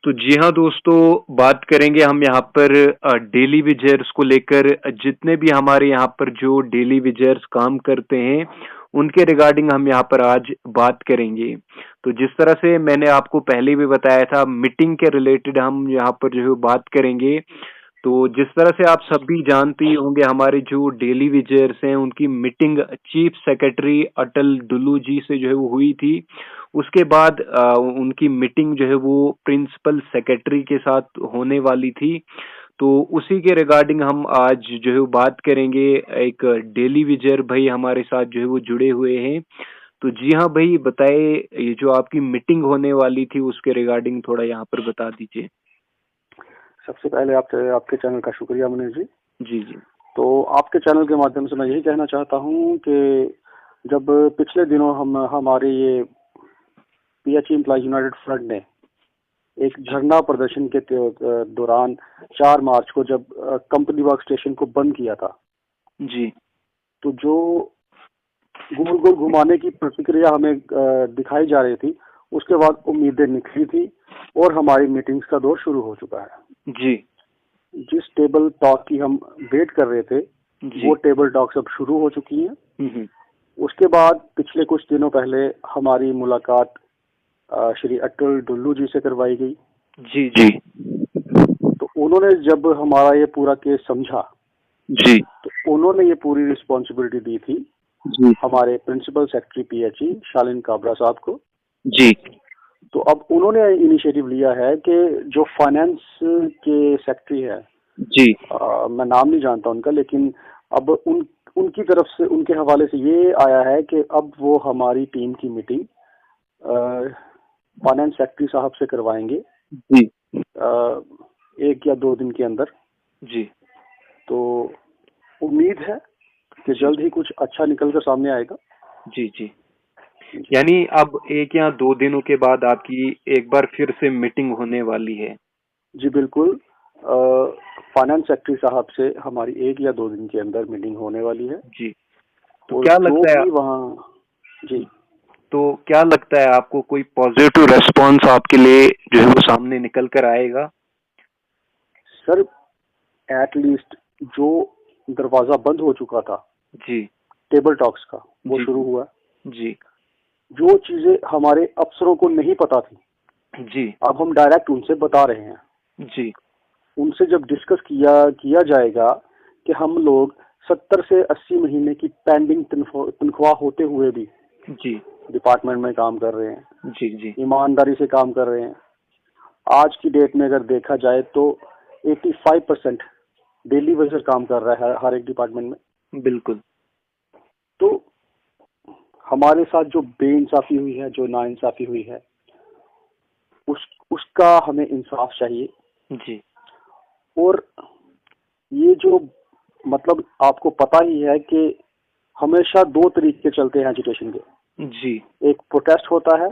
तो जी हाँ दोस्तों, बात करेंगे हम यहाँ पर डेली वेजर्स को लेकर। जितने भी हमारे यहाँ पर जो डेली वेजर्स काम करते हैं, उनके रिगार्डिंग हम यहाँ पर आज बात करेंगे। तो जिस तरह से मैंने आपको पहले भी बताया था, मीटिंग के रिलेटेड हम यहाँ पर जो है बात करेंगे। तो जिस तरह से आप सब भी जानते ही होंगे, हमारे जो डेली वेजर्स हैं उनकी मीटिंग चीफ सेक्रेटरी अटल डुल्लू जी से जो है वो हुई थी। उसके बाद उनकी मीटिंग जो है वो प्रिंसिपल सेक्रेटरी के साथ होने वाली थी। तो उसी के रिगार्डिंग हम आज जो है वो बात करेंगे। एक डेली वेजर भाई हमारे साथ जो है वो जुड़े हुए हैं। तो जी हाँ भाई, बताए, ये जो आपकी मीटिंग होने वाली थी उसके रिगार्डिंग थोड़ा यहाँ पर बता दीजिए। सबसे पहले आपके चैनल का शुक्रिया मनीष जी। जी जी। तो आपके चैनल के माध्यम से मैं यही कहना चाहता हूँ कि जब पिछले दिनों हमारे ये पीएचई एम्प्लॉय यूनाइटेड फ्रंट ने एक धरना प्रदर्शन के दौरान 4 मार्च को जब कंपनी वर्क स्टेशन को बंद किया था, जी। तो जो गोल गोल घुमाने की प्रतिक्रिया हमें दिखाई जा रही थी, उसके बाद उम्मीदें निखरी थी और हमारी मीटिंग्स का दौर शुरू हो चुका है। जी। जिस टेबल टॉक की हम वेट कर रहे थे, जी। वो टेबल टॉक्स अब शुरू हो चुकी हैं। हम्म। उसके बाद पिछले कुछ दिनों पहले हमारी मुलाकात श्री अटल डुल्लू जी से करवाई गई। जी जी। तो उन्होंने जब हमारा ये पूरा केस समझा, जी तो उन्होंने ये पूरी रिस्पॉन्सिबिलिटी दी थी जी। हमारे प्रिंसिपल सेक्रेटरी पीएचई शालीन काबरा साहब को। जी तो अब उन्होंने इनिशिएटिव लिया है कि जो फाइनेंस के सेक्रेटरी है, जी। मैं नाम नहीं जानता उनका, लेकिन अब उनकी तरफ से, उनके हवाले से ये आया है कि अब वो हमारी टीम की मीटिंग फाइनेंस सेक्रेटरी साहब से करवाएंगे जी 1 या 2 दिन के अंदर। जी। तो उम्मीद है कि जल्द ही कुछ अच्छा निकल कर सामने आएगा। जी जी। यानी अब 1 या 2 दिनों के बाद आपकी एक बार फिर से मीटिंग होने वाली है। जी बिल्कुल, फाइनेंस सेक्रेटरी साहब से हमारी 1 या 2 दिन के अंदर मीटिंग होने वाली है। जी। तो और क्या जो लगता है, भी वहाँ, जी, तो क्या लगता है आपको, कोई पॉजिटिव रेस्पॉन्स आपके लिए जो है वो सामने निकल कर आएगा? सर, एटलीस्ट जो दरवाजा बंद हो चुका था जी टेबल टॉक्स का, वो जी शुरू हुआ। जी जो चीजें हमारे अफसरों को नहीं पता थी, जी अब हम डायरेक्ट उनसे बता रहे हैं। जी उनसे जब डिस्कस किया जाएगा कि हम लोग 70 से 80 महीने की पेंडिंग तनख्वाह होते हुए भी जी डिपार्टमेंट में काम कर रहे हैं, जी जी। ईमानदारी से काम कर रहे हैं। आज की डेट में अगर देखा जाए तो 85% डेली वेजर काम कर रहा है हर एक डिपार्टमेंट में। बिल्कुल। तो हमारे साथ जो बेइंसाफी हुई है, जो नाइंसाफी हुई है, उसका हमें इंसाफ चाहिए। जी और ये जो, मतलब आपको पता ही है कि हमेशा 2 तरीके चलते हैं एजुटेशन के। जी एक प्रोटेस्ट होता है,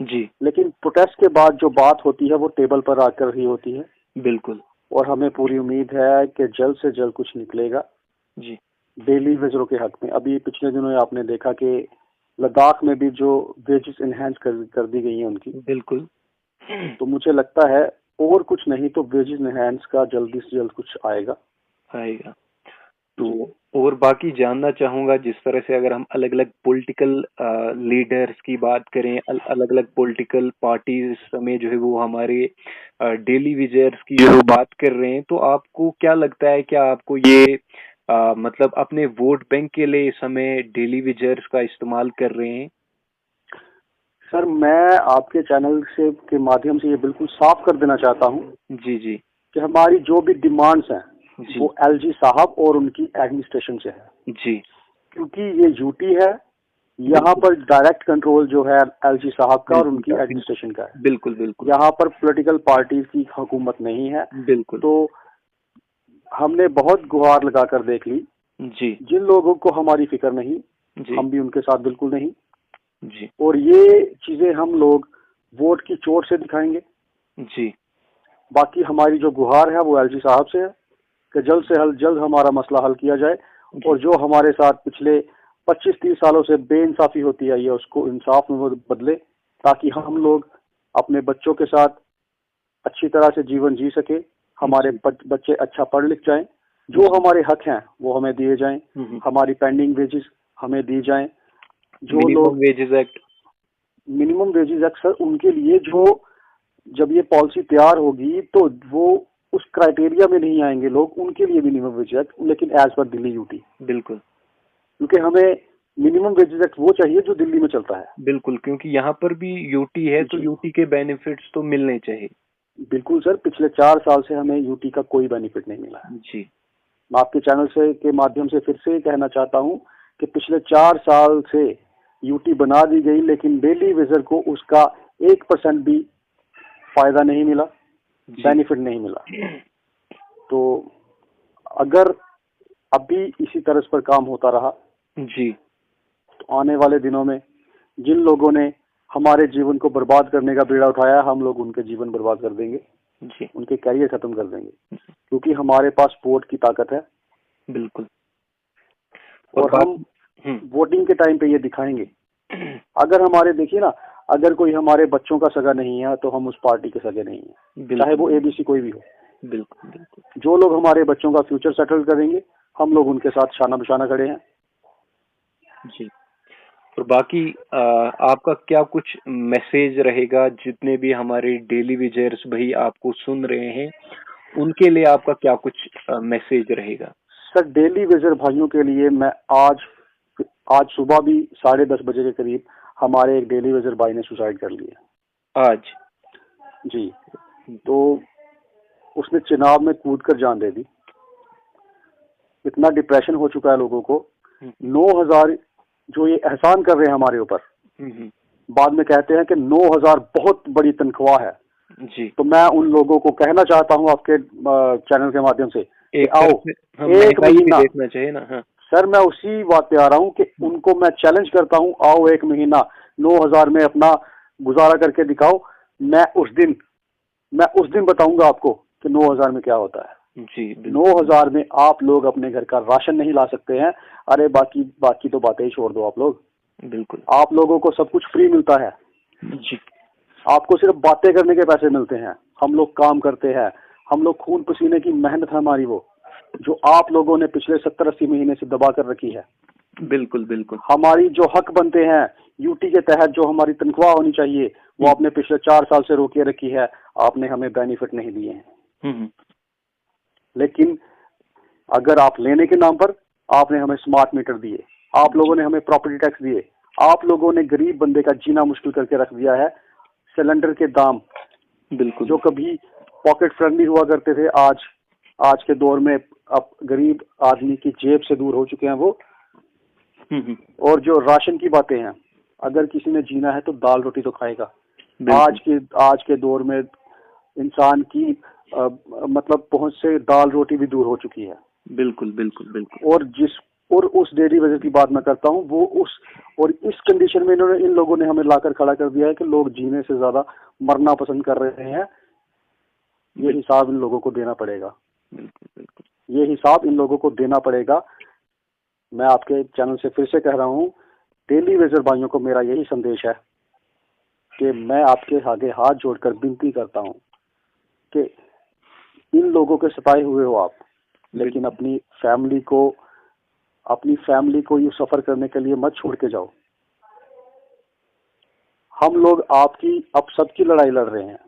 जी। लेकिन प्रोटेस्ट के बाद जो बात होती है वो टेबल पर आकर ही होती है। बिल्कुल। और हमें पूरी उम्मीद है कि जल्द से जल्द कुछ निकलेगा जी डेली वेजरों के हक में। अभी पिछले दिनों आपने देखा कि लद्दाख में भी जो वेजेस इनहेंस कर दी गई हैं उनकी। बिल्कुल। तो मुझे लगता है और कुछ नहीं तो वेजेस इनहेंस का जल्दी से जल्द कुछ आएगा। तो और बाकी जानना चाहूंगा, जिस तरह से अगर हम अलग अलग पॉलिटिकल लीडर्स की बात करें, अलग अलग पॉलिटिकल पार्टीज में जो है वो हमारे डेली वेजर्स की जो बात कर रहे हैं, तो आपको क्या लगता है, क्या आपको ये मतलब अपने वोट बैंक के लिए इस समय डेली वेजर्स का इस्तेमाल कर रहे हैं? सर, मैं आपके चैनल से के माध्यम से ये बिल्कुल साफ कर देना चाहता हूँ जी जी कि हमारी जो भी डिमांड्स हैं जी वो एलजी साहब और उनकी एडमिनिस्ट्रेशन से है। जी। क्योंकि ये यूटी है, यहाँ पर डायरेक्ट कंट्रोल जो है एलजी साहब का और उनकी एडमिनिस्ट्रेशन का है। बिल्कुल बिल्कुल। यहाँ पर पॉलिटिकल पार्टीज की हुकूमत नहीं है। बिल्कुल। तो हमने बहुत गुहार लगाकर देख ली। जी जिन लोगों को हमारी फिक्र नहीं, जी हम भी उनके साथ बिल्कुल नहीं। जी और ये चीजें हम लोग वोट की चोट से दिखाएंगे। जी। बाकी हमारी जो गुहार है वो एलजी साहब से है कि जल्द से जल्द हमारा मसला हल किया जाए। और जो हमारे साथ पिछले 25-30 सालों से बेइंसाफी होती आई है उसको इंसाफ में वो बदले, ताकि हम लोग अपने बच्चों के साथ, अच्छी तरह से जीवन जी सके, हमारे बच्चे अच्छा पढ़ लिख जाएं, जो हमारे हक हैं वो हमें दिए जाएं, हमारी पेंडिंग वेजेस हमें दी जाएं। जो लोग मिनिमम वेजेस एक्ट सर उनके लिए जो जब ये पॉलिसी तैयार होगी तो वो उस क्राइटेरिया में नहीं आएंगे लोग, उनके लिए मिनिमम वेज एक्ट, लेकिन एज पर दिल्ली यूटी। बिल्कुल, क्योंकि हमें मिनिमम वेजेस एक्ट वो चाहिए जो दिल्ली में चलता है। बिल्कुल, क्योंकि यहाँ पर भी यूटी है तो यूटी के बेनिफिट्स तो मिलने चाहिए। बिल्कुल सर, पिछले 4 साल से हमें यूटी का कोई बेनिफिट नहीं मिला है जी। मैं आपके चैनल से के माध्यम से फिर से कहना चाहता हूँ कि पिछले 4 साल से यूटी बना दी गई, लेकिन डेली वेजर को उसका 1% भी फायदा नहीं मिला, बेनिफिट नहीं मिला। तो अगर अभी इसी तरह पर काम होता रहा जी, तो आने वाले दिनों में जिन लोगों ने हमारे जीवन को बर्बाद करने का बीड़ा उठाया, हम लोग उनके जीवन बर्बाद कर देंगे जी, उनके कैरियर खत्म कर देंगे, क्योंकि हमारे पास वोट की ताकत है। बिल्कुल। और हम वोटिंग के टाइम पे ये दिखाएंगे। अगर हमारे देखिए ना, अगर कोई हमारे बच्चों का सगा नहीं है तो हम उस पार्टी के सगे नहीं है, चाहे वो एबीसी कोई भी हो। बिल्कुल, बिल्कुल। जो लोग हमारे बच्चों का फ्यूचर सेटल करेंगे, हम लोग उनके साथ शाना बिशाना खड़े हैं जी। और बाकी आपका क्या कुछ मैसेज रहेगा, जितने भी हमारे डेली विजर्स भाई आपको सुन रहे हैं, उनके लिए आपका क्या कुछ मैसेज रहेगा? सर, डेली विजर भाइयों के लिए मैं आज सुबह भी 10:30 बजे के करीब हमारे एक डेली विजर भाई ने सुसाइड कर लिया। आज जी, तो उसने चिनाब में कूद कर जान दे दी। इतना डिप्रेशन हो चुका है लोगों को। 9,000 जो ये एहसान कर रहे हैं हमारे ऊपर, बाद में कहते हैं कि 9,000 बहुत बड़ी तनख्वाह है जी। तो मैं उन लोगों को कहना चाहता हूं आपके चैनल के माध्यम से, आओ एक महीना देखना चाहिए ना। हाँ। सर, मैं उसी बात पे आ रहा हूं कि उनको मैं चैलेंज करता हूं, आओ एक महीना 9,000 में अपना गुजारा करके दिखाओ। मैं उस दिन बताऊंगा आपको कि 9,000 में क्या होता है जी। 9,000 में आप लोग अपने घर का राशन नहीं ला सकते हैं। अरे बाकी तो बातें ही छोड़ दो आप लोग। बिल्कुल, आप लोगों को सब कुछ फ्री मिलता है जी। आपको सिर्फ बातें करने के पैसे मिलते हैं। हम लोग काम करते हैं, हम लोग खून पसीने की मेहनत है हमारी, वो जो आप लोगों ने पिछले 70-80 महीने से दबा कर रखी है। बिल्कुल, बिल्कुल। हमारी जो हक बनते हैं यूटी के तहत, जो हमारी तनख्वाह होनी चाहिए, वो आपने पिछले 4 साल से रोके रखी है। आपने हमें बेनिफिट नहीं दिए हैं। लेकिन अगर आप लेने के नाम पर आपने हमें स्मार्ट मीटर दिए, आप लोगों ने हमें प्रॉपर्टी टैक्स दिए, आप लोगों ने गरीब बंदे का जीना मुश्किल करके रख दिया है। सिलेंडर के दाम बिल्कुल जो कभी पॉकेट फ्रेंडली हुआ करते थे, आज के दौर में अब गरीब आदमी की जेब से दूर हो चुके हैं वो। और जो राशन की बातें हैं, अगर किसी ने जीना है तो दाल रोटी तो खाएगा। आज के दौर में इंसान की मतलब पहुंच से दाल रोटी भी दूर हो चुकी है। बिल्कुल, बिल्कुल, बिल्कुल। और उस डेली वजह की बात मैं करता हूँ, वो और इस कंडीशन में इन लोगों ने हमें लाकर खड़ा कर दिया है कि लोग जीने से ज्यादा मरना पसंद कर रहे हैं। ये हिसाब इन लोगों को देना पड़ेगा। बिल्कुल, बिल्कुल। ये हिसाब इन लोगों को देना पड़ेगा। मैं आपके चैनल से फिर से कह रहा हूँ, डेली वेजर भाइयों को मेरा यही संदेश है कि मैं आपके आगे हाथ जोड़कर विनती करता हूँ कि इन लोगों के सताए हुए हो आप, लेकिन अपनी फैमिली को ये सफर करने के लिए मत छोड़ के जाओ। हम लोग अब सबकी लड़ाई लड़ रहे हैं,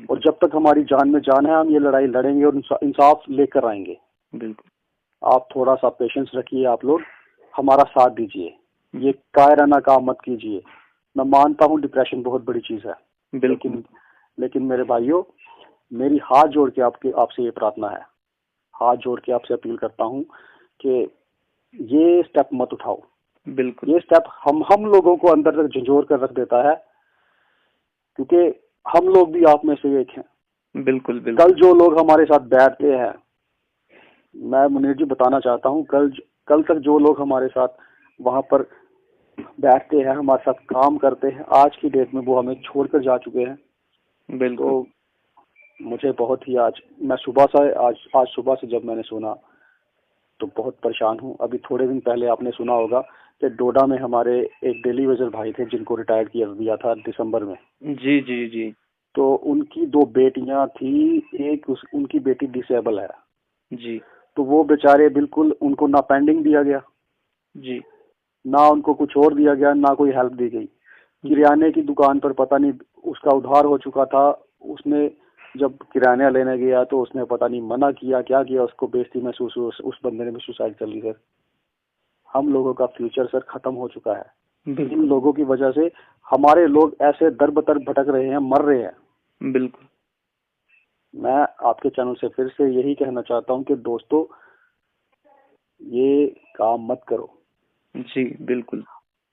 और जब तक हमारी जान में जान है हम ये लड़ाई लड़ेंगे और इंसाफ लेकर आएंगे। बिल्कुल। आप थोड़ा सा पेशेंस रखिए, आप लोग हमारा साथ दीजिए, ये कायराना काम मत कीजिए। मैं मानता हूँ डिप्रेशन बहुत बड़ी चीज है, लेकिन मेरे भाइयों, मेरी हाथ जोड़ के आपसे ये प्रार्थना है, हाथ जोड़ के आपसे अपील करता हूँ कि ये स्टेप मत उठाओ। बिल्कुल। ये स्टेप हम लोगों को अंदर तक झंझोर कर रख देता है, क्योंकि हम लोग भी आप में से एक हैं। बिल्कुल, बिल्कुल। कल जो लोग हमारे साथ बैठते हैं, मैं मुनीर जी बताना चाहता हूँ, कल तक जो लोग हमारे साथ वहां पर बैठते हैं, हमारे साथ काम करते हैं, आज की डेट में वो हमें छोड़कर जा चुके हैं। बिल्कुल। तो मुझे बहुत ही आज सुबह से जब मैंने सुना तो बहुत परेशान हूँ। अभी थोड़े दिन पहले आपने सुना होगा कि डोडा में हमारे एक डेली वेजर भाई थे जिनको रिटायर्ड किया दिया था दिसंबर में। जी, जी, जी। तो उनकी 2 बेटियां थी, उनकी बेटी डिसेबल है। जी। तो वो बेचारे बिल्कुल, उनको ना पेंडिंग दिया गया, जी। ना उनको कुछ और दिया गया, ना कोई हेल्प दी गई। किराने की दुकान पर पता नहीं उसका उधार हो चुका था, उसने जब किराना लेने गया तो उसने पता नहीं मना किया, क्या किया, उसको बेइज्जती महसूस हुई, उस बंदे ने भी सुसाइड कर ली। सर, हम लोगों का फ्यूचर सर खत्म हो चुका है। इन बिल्कुल। लोगों की वजह से हमारे लोग ऐसे दर बदर भटक रहे हैं, मर रहे हैं। बिल्कुल। मैं आपके चैनल से फिर से यही कहना चाहता हूं कि दोस्तों, ये काम मत करो। जी। बिल्कुल।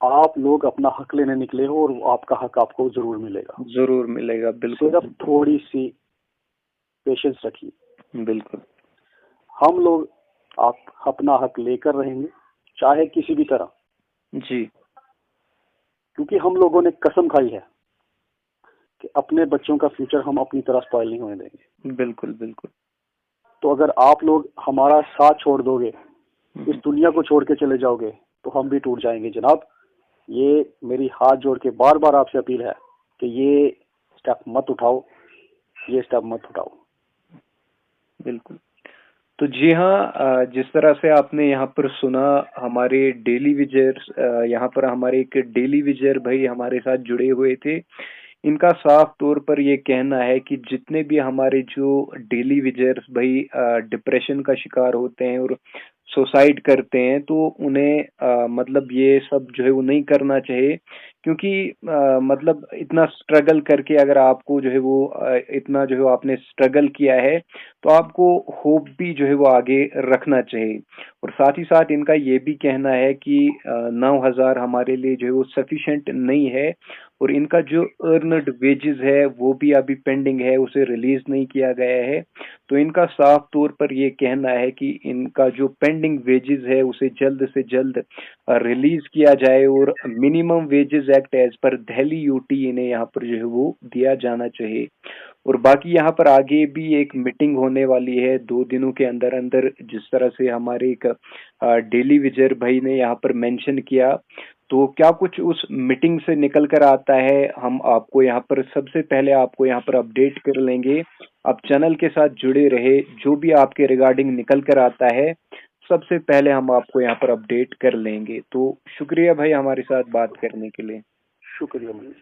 आप लोग अपना हक लेने निकले हो और आपका हक आपको जरूर मिलेगा। जरूर मिलेगा। बिल्कुल। सिर्फ थोड़ी सी पेशेंस रखिए। बिल्कुल। हम लोग आप अपना हक लेकर रहेंगे, चाहे किसी भी तरह, जी। क्योंकि हम लोगों ने कसम खाई है कि अपने बच्चों का फ्यूचर हम अपनी तरह स्पॉइल नहीं होने देंगे। बिल्कुल। बिल्कुल। तो अगर आप लोग हमारा साथ छोड़ दोगे, इस दुनिया को छोड़ के चले जाओगे, तो हम भी टूट जाएंगे जनाब। ये मेरी हाथ जोड़ के बार बार आपसे अपील है कि ये स्टेप मत उठाओ, ये स्टेप मत उठाओ। बिल्कुल। तो जी हाँ, जिस तरह से आपने यहाँ पर सुना, हमारे डेली विजर्स, यहाँ पर हमारे एक डेली विजर भाई हमारे साथ जुड़े हुए थे। इनका साफ तौर पर ये कहना है कि जितने भी हमारे जो डेली विजर्स भाई डिप्रेशन का शिकार होते हैं और सुसाइड करते हैं, तो उन्हें मतलब ये सब जो है वो नहीं करना चाहिए, क्योंकि मतलब इतना स्ट्रगल करके अगर आपको जो है वो इतना जो है आपने स्ट्रगल किया है, तो आपको होप भी जो है वो आगे रखना चाहिए। और साथ ही साथ इनका ये भी कहना है कि 9,000 हमारे लिए जो है वो सफिशिएंट नहीं है, और इनका जो अर्नड वेजेस है वो भी अभी पेंडिंग है, उसे रिलीज नहीं किया गया है। तो इनका साफ तौर पर ये कहना है कि इनका जो पेंडिंग वेजेस है उसे जल्द से जल्द रिलीज किया जाए, और minimum wages act as per Delhi UT इन्हें यहाँ पर जो है वो दिया जाना चाहिए। और बाकी यहाँ पर आगे भी एक मीटिंग होने वाली है 2 दिनों के अंदर अंदर, जिस तरह से हमारे एक डेली विजर भाई ने यहाँ पर मेंशन किया। तो क्या कुछ उस मीटिंग से निकल कर आता है, हम आपको यहाँ पर सबसे पहले आपको यहाँ पर अपडेट कर लेंगे। आप चैनल के साथ जुड़े रहे, जो भी आपके रिगार्डिंग निकल कर आता है सबसे पहले हम आपको यहाँ पर अपडेट कर लेंगे। तो शुक्रिया भाई हमारे साथ बात करने के लिए। शुक्रिया मनीष।